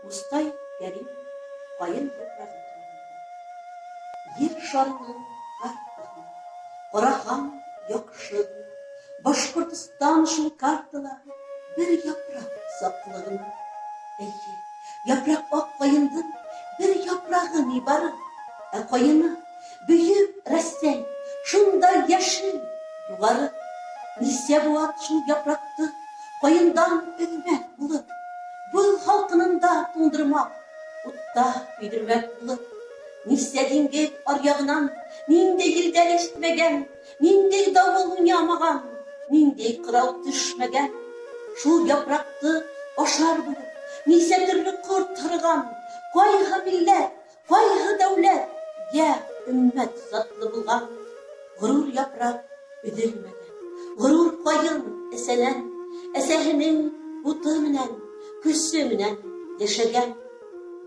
Мустай Кәрим қайын топырағын тұрғанда. Ер шарының артығын, Қарахан яқшы, Башқұртыстан шыл картыла бір япырақ сақлығын. Әйе, япырақ ақ қайындың бір япырағы не бары, қайыны бүйіп рәстен, шында яшыл юғары. Несе буат шыл япырақты қайындан өңмәк бұлып, бұл халқынында туңдырмақ, ұтта күйдірмәк бұлып. Несе деңгек аряғынан, нендей елдер естімеген, нендей дауыл ұнямаған, нендей қырау түшмеген. Шул япырақты ашар бұлып, несе түрлі құрт тұрған, қайғы милләт, қайғы дәулет, я үммәт затлы бұлған. Ғұрур япырақ үділмеген, ғұрур қайын әсәнән, әсәһенең бұты менән, күсі менән яшәгән.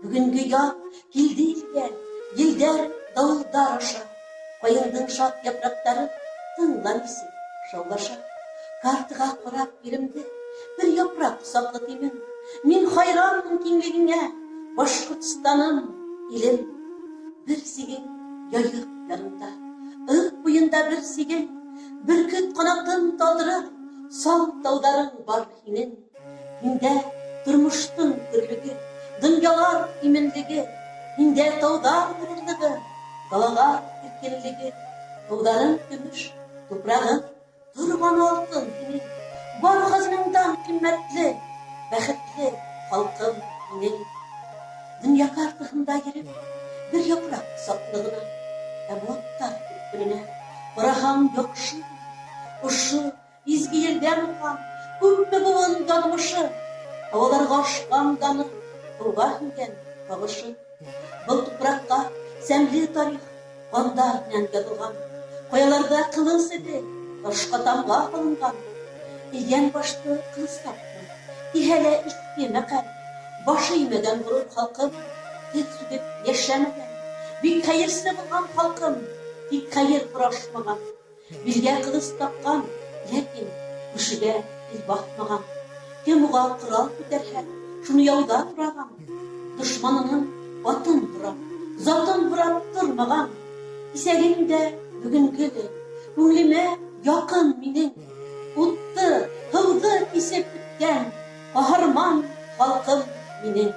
Бүгінгі яп келді елгә, елдәр дауылдар аша, қайындың шат япырақтары тыңламысы шаулаша. Картыға қарап елімді бір япырақ сақлы теймін, мен хайранмын кеңлігіңе, Башқұртстаным елім. Бір сеген яйық ярында, ық бұйында бір сеген, бүркіт қанатын талдырып, сал таударың бар хинен. Хинде тұрмыштың түрлігі, дұнялар имендігі, хинде таудар бірірлігі, далаға еркелілігі. Таударың күміш, топырағың тұрған алтын хинен. Бар қазыныңдан қимметлі, бәхітлі халқым хинен. Дүния картығында еріп, бір япырақ сақлығына, әбуаттар күппіріне, Қарахан яқшы, ұшы, изгі елден ұлған, көппі бұғын данымышы, Хаваларға ашқан даны, тұлға хінген бағышы. Бұл тұпыраққа сәмлі тарих, қандар нән ядылған, қояларда қылыс еді, ташқа тамға қылынған. Еген башты қылыс таптың, ихәлі ішке мәқәл, башы имеген бұрыр халқым, тек сүгіп ешәмеген. Бик қайырсы бұлған халқым, тек қайыр бұрашмаған. Білге қылыс тапқан, ләкин күшіге ел бақмаған. Кем ұға құрал көтерхәл, шуны яуда тұраған. Дұшманының батын бұрап, затын бұрап тұрмаған. Исәгімде бүгінгілі, көңліме яқын менің. Ұтты, ғылды кесеп күткен, қаһарман халқым менің.